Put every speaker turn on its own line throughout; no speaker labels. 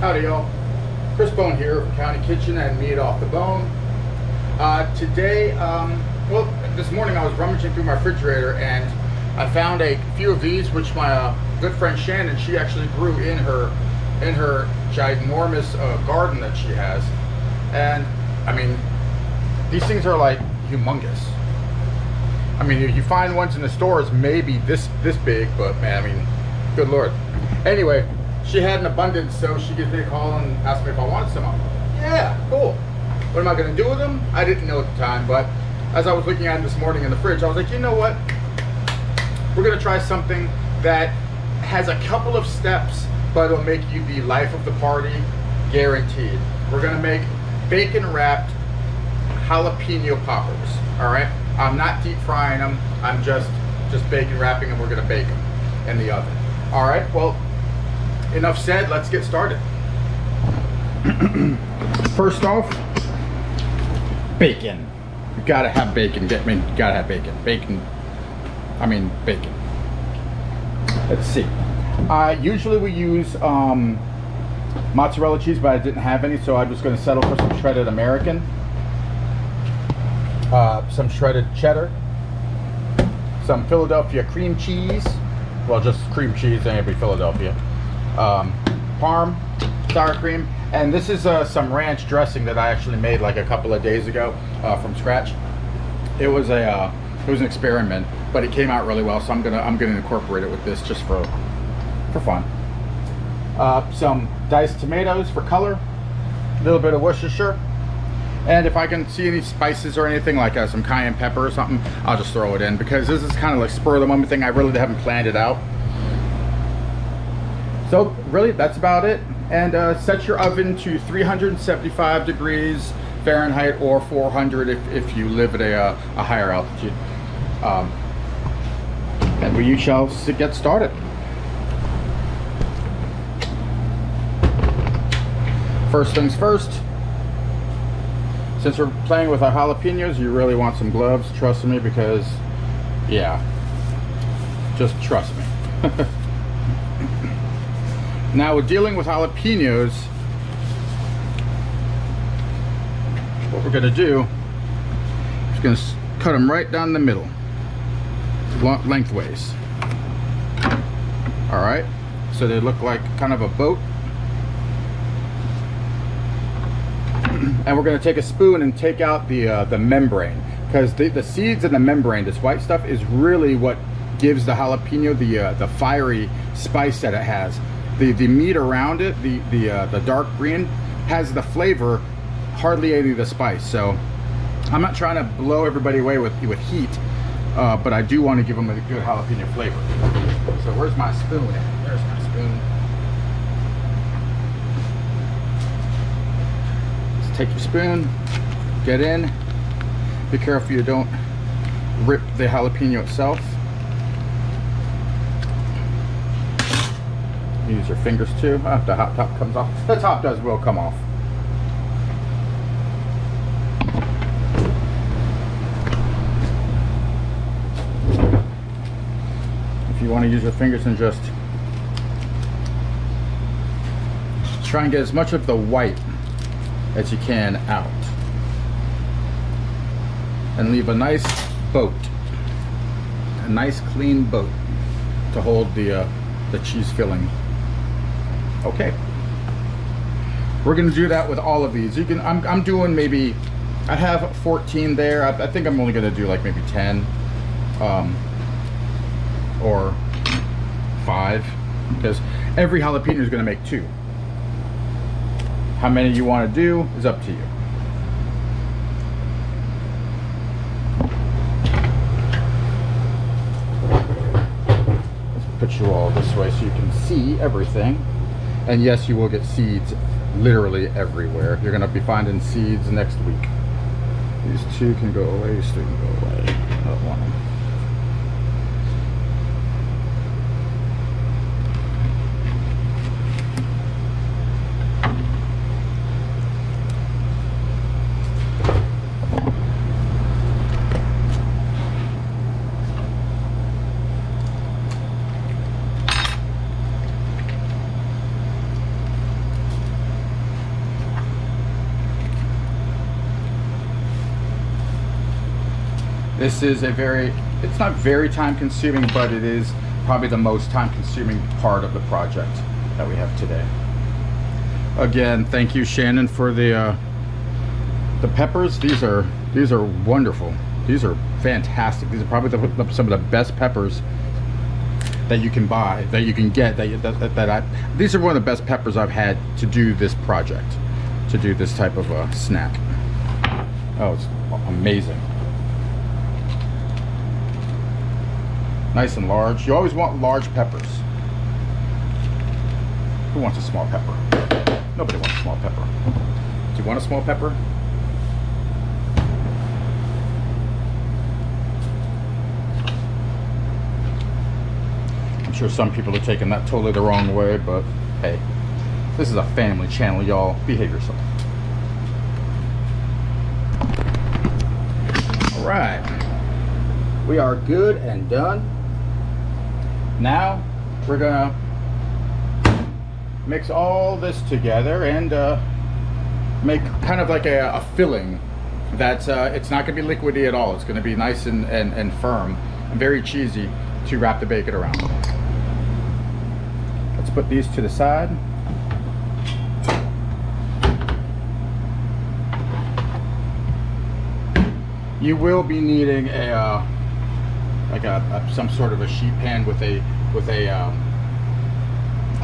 Howdy y'all, Chris Bone here from County Kitchen and Meat Off the Bone. Today, well, this morning I was rummaging through my refrigerator and I found a few of these, which my good friend Shannon, she actually grew in her ginormous garden that she has. And I mean, these things are like humongous. I mean, you find ones in the stores maybe this big, but man, I mean, good Lord. Anyway, she had an abundance, so she gives me a call and asked me if I wanted some. Yeah, cool. What am I going to do with them? I didn't know at the time, but as I was looking at them this morning in the fridge, I was like, you know what? We're going to try something that has a couple of steps, but it'll make you the life of the party, guaranteed. We're going to make bacon-wrapped jalapeno poppers, all right? I'm not deep frying them. I'm just bacon wrapping them. We're going to bake them in the oven. All right, well, enough said, let's get started. First off, bacon. You gotta have bacon. You gotta have bacon. Bacon. Let's see. Usually we use mozzarella cheese, but I didn't have any, so I'm just gonna settle for some shredded American. Some shredded cheddar. Some Philadelphia cream cheese. Well, just cream cheese, ain't gonna be Philadelphia. Parm, sour cream, and this is some ranch dressing that I actually made like a couple of days ago from scratch. It was an experiment, but it came out really well, so I'm gonna incorporate it with this just for fun. Some diced tomatoes for color, a little bit of Worcestershire, and if I can see any spices or anything like some cayenne pepper or something, I'll just throw it in, because this is kind of like spur of the moment thing. I really haven't planned it out. So really, that's about it. And set your oven to 375 degrees Fahrenheit or 400 if you live at a higher altitude. And we shall get started. First things first, since we're playing with our jalapenos, you really want some gloves, trust me, because yeah, just trust me. Now, with dealing with jalapenos, what we're going to do is going to cut them right down the middle, lengthways. All right, so they look like kind of a boat. And we're going to take a spoon and take out the membrane, because the seeds and the membrane, this white stuff, is really what gives the jalapeno the fiery spice that it has. The meat around it, the dark green, has the flavor, hardly any of the spice. So I'm not trying to blow everybody away with heat, but I do want to give them a good jalapeno flavor. So where's my spoon at? There's my spoon. Let's take your spoon, get in. Be careful you don't rip the jalapeno itself. Use your fingers too. The hot top comes off. The top will come off. If you want to use your fingers and just try and get as much of the white as you can out, and leave a nice boat, a nice clean boat to hold the cheese filling. Okay, we're gonna do that with all of these. You can, I'm doing maybe, I have 14 there. I think I'm only gonna do like maybe 10 or 5, because every jalapeno is gonna make 2. How many you want to do is up to you. Let's put you all this way so you can see everything. And yes, you will get seeds literally everywhere. You're gonna be finding seeds next week. These 2 can go away, these 3 can go away. I don't want them. This is it's not very time consuming, but it is probably the most time consuming part of the project that we have today. Again, thank you, Shannon, for the peppers. These are wonderful. These are fantastic. These are probably some of the best peppers that you can buy, that you can get. These are one of the best peppers I've had to do this project, to do this type of a snack. Oh, it's amazing. Nice and large. You always want large peppers. Who wants a small pepper? Nobody wants a small pepper. Do you want a small pepper? I'm sure some people are taking that totally the wrong way, but hey, this is a family channel, y'all. Behave yourself. All right, we are good and done. Now we're gonna mix all this together and make kind of like a filling that's it's not gonna be liquidy at all. It's gonna be nice and firm and very cheesy to wrap the bacon around. Let's put these to the side. You will be needing some sort of a sheet pan with a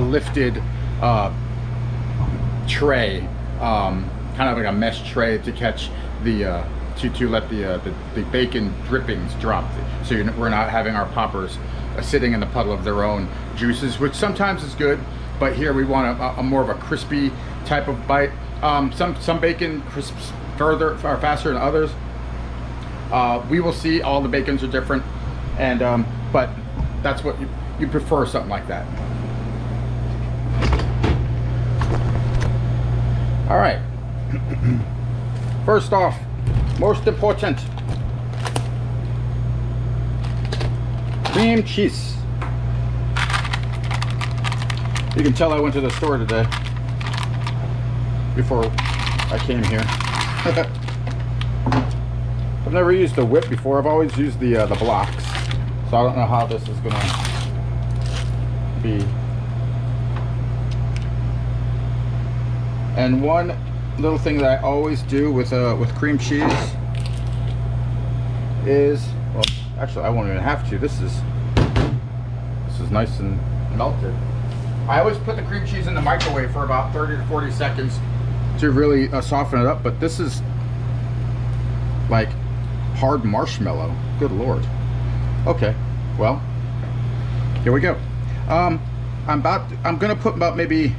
lifted tray, kind of like a mesh tray to catch the to let the bacon drippings drop, so we're not having our poppers sitting in the puddle of their own juices, which sometimes is good, but here we want a more of a crispy type of bite. Some bacon crisps further or faster than others. We will see. All the bacons are different, and but that's what you prefer, something like that. All right. First off, most important, cream cheese. You can tell I went to the store today before I came here. I've never used the whip before. I've always used the blocks, so I don't know how this is gonna be. And one little thing that I always do with cream cheese is, well, actually I won't even have to. This is nice and melted. I always put the cream cheese in the microwave for about 30 to 40 seconds to really soften it up, but this is like hard marshmallow. Good Lord. Okay, well, here we go. I'm gonna put about, maybe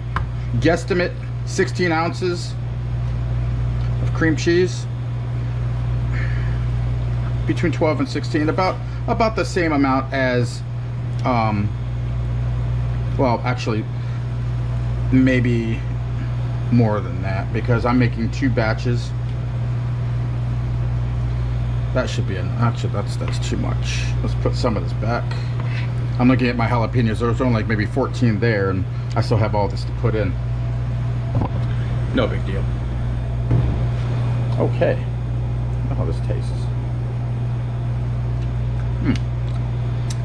guesstimate, 16 ounces of cream cheese, between 12 and 16, about the same amount as well, actually maybe more than that, because I'm making 2 batches. That should be actually that's too much. Let's put some of this back. I'm looking at my jalapenos. There's only like maybe 14 there, and I still have all this to put in. No big deal. Okay. I know how this tastes.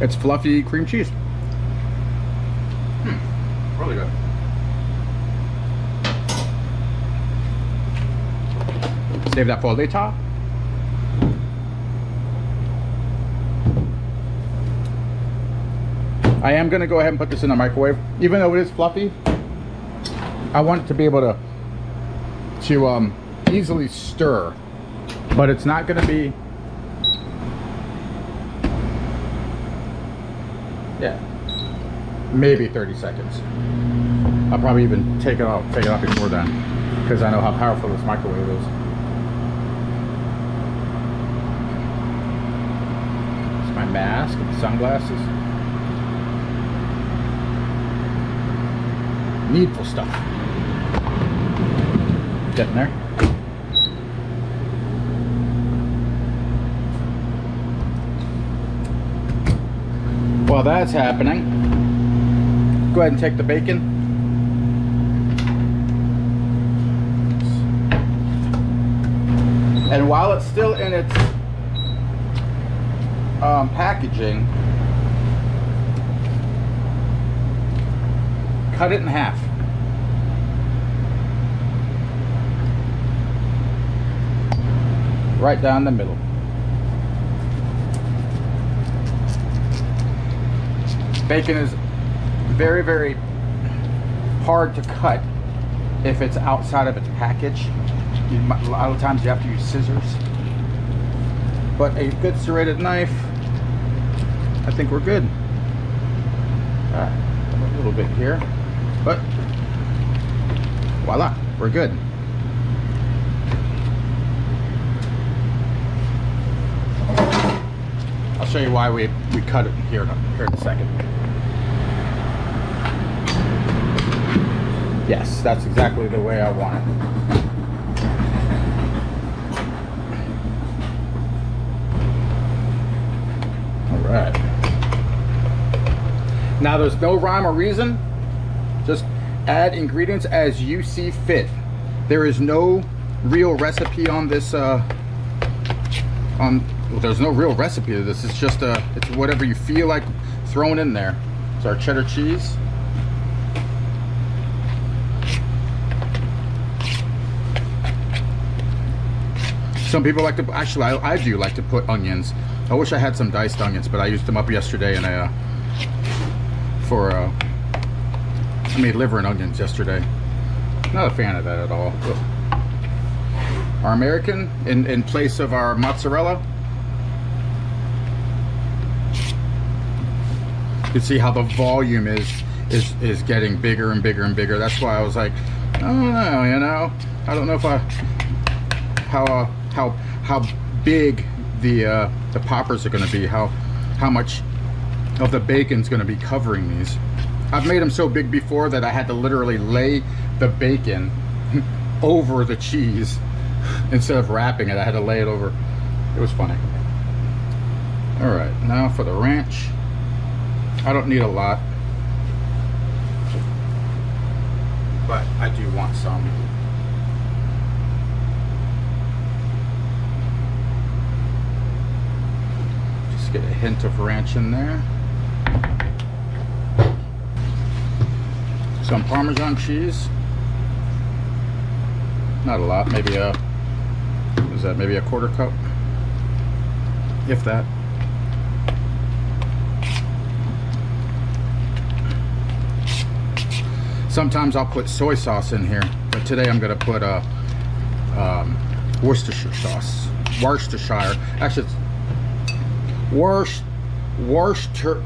It's fluffy cream cheese. Really good. Save that for later. I am going to go ahead and put this in the microwave. Even though it is fluffy, I want it to be able to easily stir, but it's not going to be, yeah, maybe 30 seconds. I'll probably even take it off before then, because I know how powerful this microwave is. It's my mask and the sunglasses. Needful stuff. Getting there. While that's happening, go ahead and take the bacon. And while it's still in its packaging, cut it in half. Right down the middle. Bacon is very, very hard to cut if it's outside of its package. A lot of times you have to use scissors. But a good serrated knife, I think we're good. A little bit here, but voila, we're good. I'll show you why we cut it here in a second. Yes, that's exactly the way I want it. All right. Now there's no rhyme or reason. Just add ingredients as you see fit. There is no real recipe on this. Well, there's no real recipe to this. It's just it's whatever you feel like throwing in there. It's our cheddar cheese. Some people like to, actually I do like to put onions. I wish I had some diced onions, but I used them up yesterday and I made liver and onions yesterday. Not a fan of that at all. Ugh. Our American in place of our mozzarella. You can see how the volume is getting bigger and bigger and bigger. That's why I was like, I don't know, you know, I don't know if how big the poppers are going to be, how much of the bacon's going to be covering these. I've made them so big before that I had to literally lay the bacon over the cheese instead of wrapping it. I had to lay it over. It was funny. All right, now for the ranch. I don't need a lot, but I do want some. Just get a hint of ranch in there. Some Parmesan cheese. Not a lot, maybe a, what is that, maybe a quarter cup, if that. Sometimes I'll put soy sauce in here, but today I'm going to put Worcestershire sauce. Worcestershire. Actually, it's Worcestershire.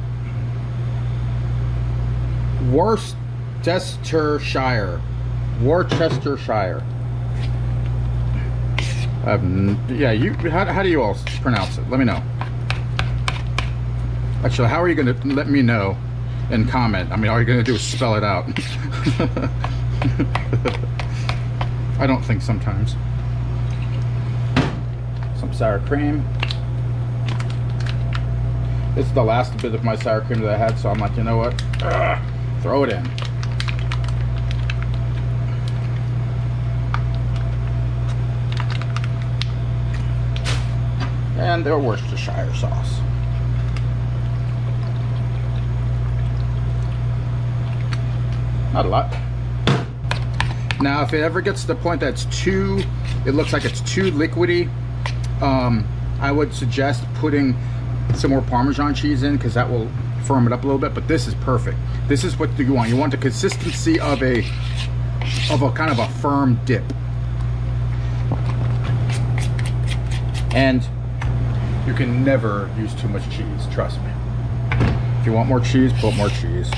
Yeah, how do you all pronounce it? Let me know. Actually, how are you going to let me know and comment? I mean, all you're going to do is spell it out. I don't think sometimes. Some sour cream. This is the last bit of my sour cream that I had, so I'm like, you know what? Throw it in. And their Worcestershire sauce. Not a lot. Now, if it ever gets to the point that's too, it looks like it's too liquidy, I would suggest putting some more Parmesan cheese in, because that will firm it up a little bit. But this is perfect. This is what you want. You want the consistency of a kind of a firm dip. And you can never use too much cheese, trust me. If you want more cheese, put more cheese.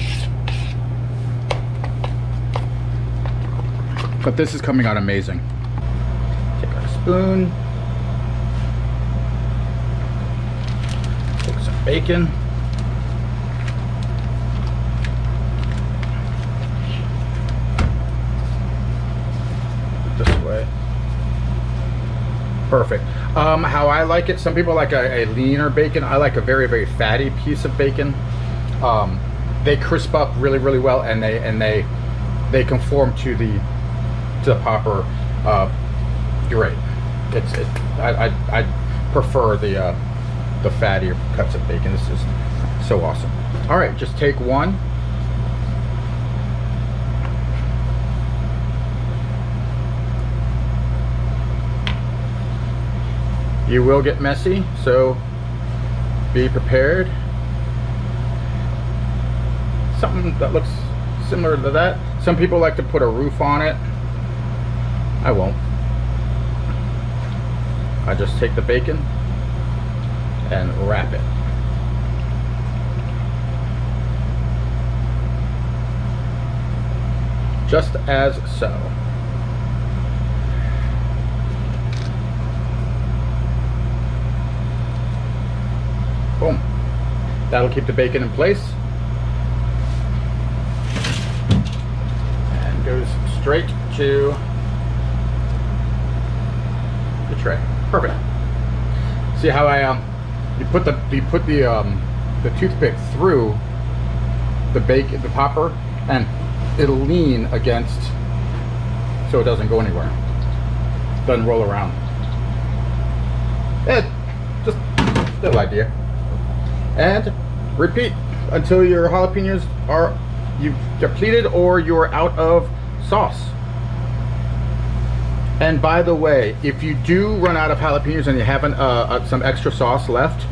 But this is coming out amazing. Take our spoon. Take some bacon. This way. Perfect. How I like it, some people like a leaner bacon. I like a very, very fatty piece of bacon. They crisp up really, really well, and they conform to the popper great. I prefer the the fattier cuts of bacon. This is so awesome. All right, just take one. You will get messy, so be prepared. Something that looks similar to that. Some people like to put a roof on it. I won't. I just take the bacon and wrap it. Just as so. Boom. That'll keep the bacon in place. And goes straight to the tray. Perfect. See how you put the toothpick through the bacon, the popper, and it'll lean against, so it doesn't go anywhere. Doesn't roll around. Just a little idea. And repeat until your jalapenos are depleted or you're out of sauce. And by the way, if you do run out of jalapenos and you haven't some extra sauce left,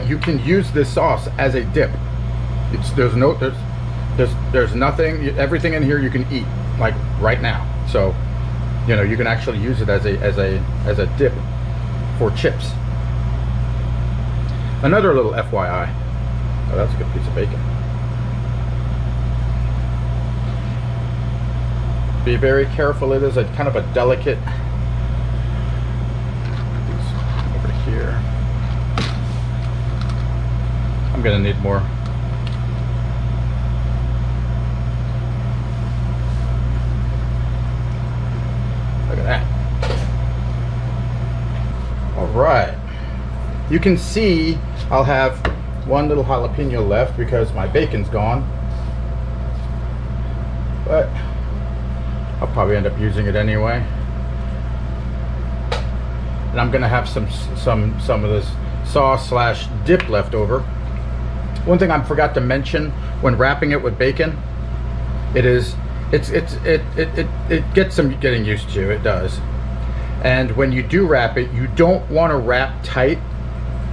you can use this sauce as a dip. There's nothing, everything in here you can eat like right now. So, you know, you can actually use it as a dip for chips. Another little FYI. Oh, that's a good piece of bacon. Be very careful. It is a kind of a delicate. Put these over here. I'm gonna need more. Look at that. All right. You can see I'll have one little jalapeno left because my bacon's gone. But I'll probably end up using it anyway. And I'm gonna have some of this sauce slash dip left over. One thing I forgot to mention when wrapping it with bacon, it gets some getting used to. It does. And when you do wrap it, you don't want to wrap tight.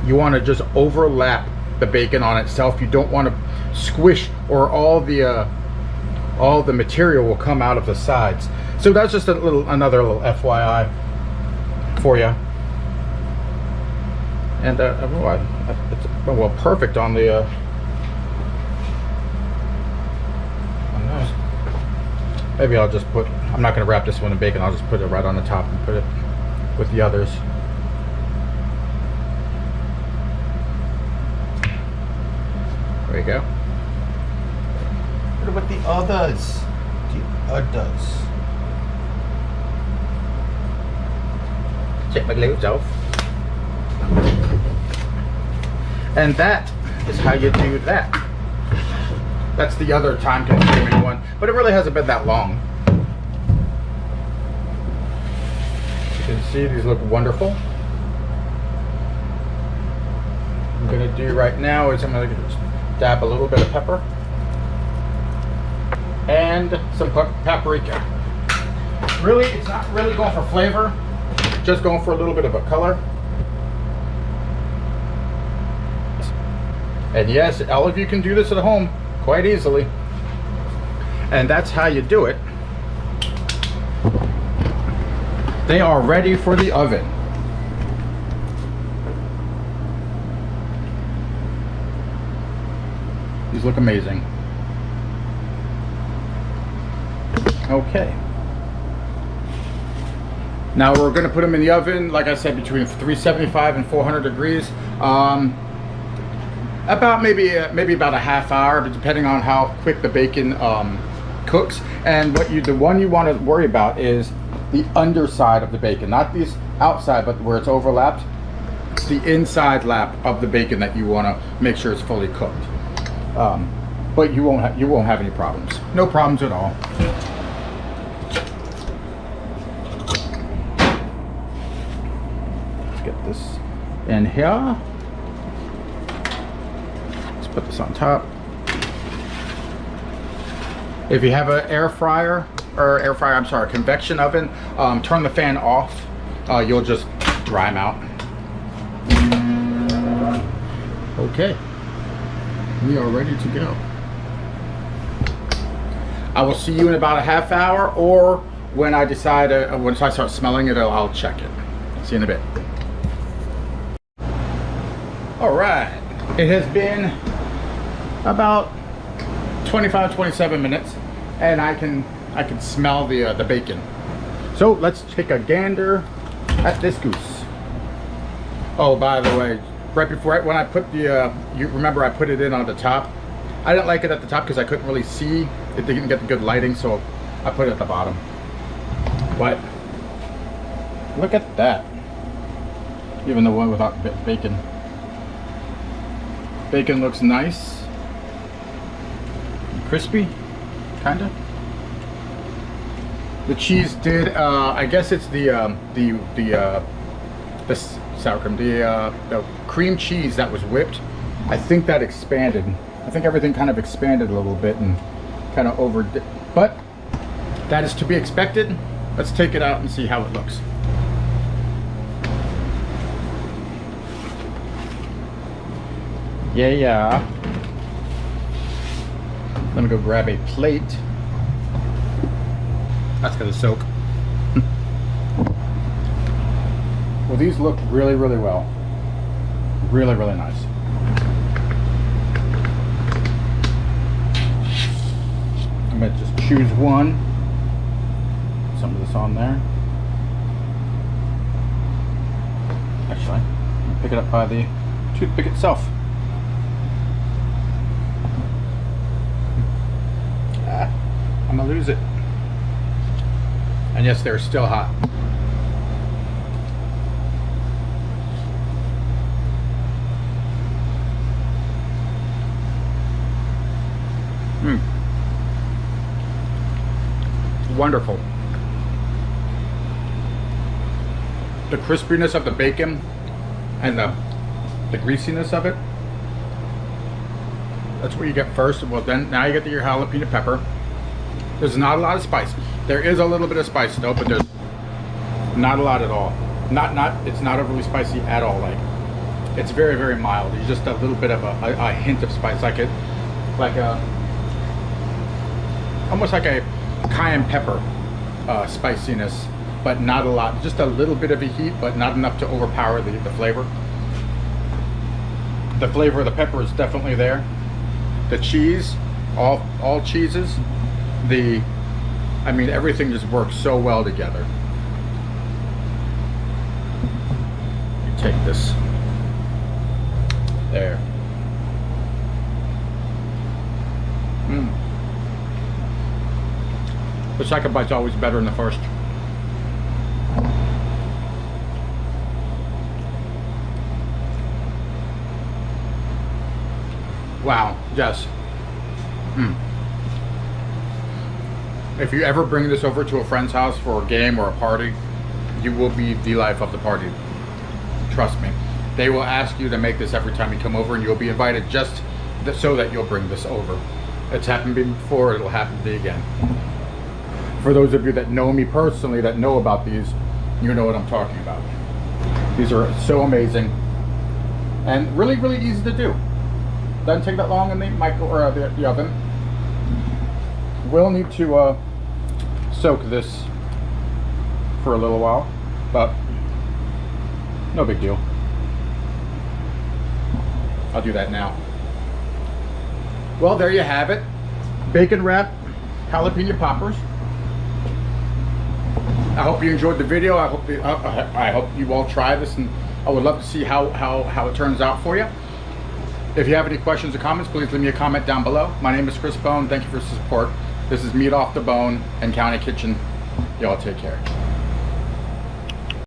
You want to just overlap the bacon on itself. You don't want to squish, or all the material will come out of the sides. So that's just another little FYI for you. And it's well perfect on the on those. Maybe I'll just put. I'm not going to wrap this one in bacon. I'll just put it right on the top and put it with the others. There you go.
What about the others? The others.
Check my gloves off. And that is how you do that. That's the other time-consuming one, but it really hasn't been that long. You can see these look wonderful. What I'm gonna do right now is I'm gonna dab a little bit of pepper and some paprika. Really, it's not really going for flavor, just going for a little bit of a color. And yes, all of you can do this at home quite easily. And that's how you do it. They are ready for the oven. These look amazing. Okay. Now we're going to put them in the oven, like I said, between 375 and 400 degrees. About maybe about a half hour, but depending on how quick the bacon cooks. And the one you want to worry about is the underside of the bacon, not this outside, but where it's overlapped. It's the inside lap of the bacon that you want to make sure it's fully cooked. But you won't have any problems. No problems at all. Let's get this in here. Let's put this on top. If you have an I'm sorry, convection oven, turn the fan off. You'll just dry them out. Okay, we are ready to go. I will see you in about a half hour, or when I decide, once I start smelling it, I'll check it. See you in a bit. All right, it has been about 25-27 minutes, and I can smell the bacon. So let's take a gander at this goose. Oh, by the way, when I put the you remember I put it in on the top. I didn't like it at the top because I couldn't really see. It didn't get the good lighting, so I put it at the bottom. But look at that. Even the one without bacon. Bacon looks nice. Crispy, kinda. The cheese did, I guess it's the sour cream, the cream cheese that was whipped. I think that expanded. I think everything kind of expanded a little bit and kind of overdid, but that is to be expected. Let's take it out and see how it looks. Yeah. Let me go grab a plate. That's gonna soak. Well, these look really, really well. Really, really nice. I'm gonna just choose one. Some of this on there. Actually, pick it up by the toothpick itself. I'm gonna lose it. And yes, they're still hot. Wonderful. The crispiness of the bacon and the greasiness of it. That's what you get first. Well, then now you get your jalapeno pepper. There's not a lot of spice. There is a little bit of spice though, but there's not a lot at all. It's not overly spicy at all. Like, it's very, very mild. There's just a little bit of a hint of spice, almost like a cayenne pepper spiciness, but not a lot. Just a little bit of a heat, but not enough to overpower the flavor. The flavor of the pepper is definitely there. The cheese, all cheeses, I mean, everything just works so well together. You take this. There. The second bite's always better than the first. Wow, yes. If you ever bring this over to a friend's house for a game or a party, you will be the life of the party. Trust me. They will ask you to make this every time you come over, and you'll be invited just so that you'll bring this over. It's happened before, it'll happen to you again. For those of you that know me personally, that know about these, you know what I'm talking about. These are so amazing and really, really easy to do. Doesn't take that long in the micro or the oven. We'll need to soak this for a little while, but no big deal. I'll do that now. Well, there you have it. Bacon wrapped jalapeno poppers. I hope you enjoyed the video. I hope you all try this, and I would love to see how it turns out for you. If you have any questions or comments, please leave me a comment down below. My name is Chris Bone. Thank you for your support. This is Meat Off the Bone and County Kitchen. Y'all take care.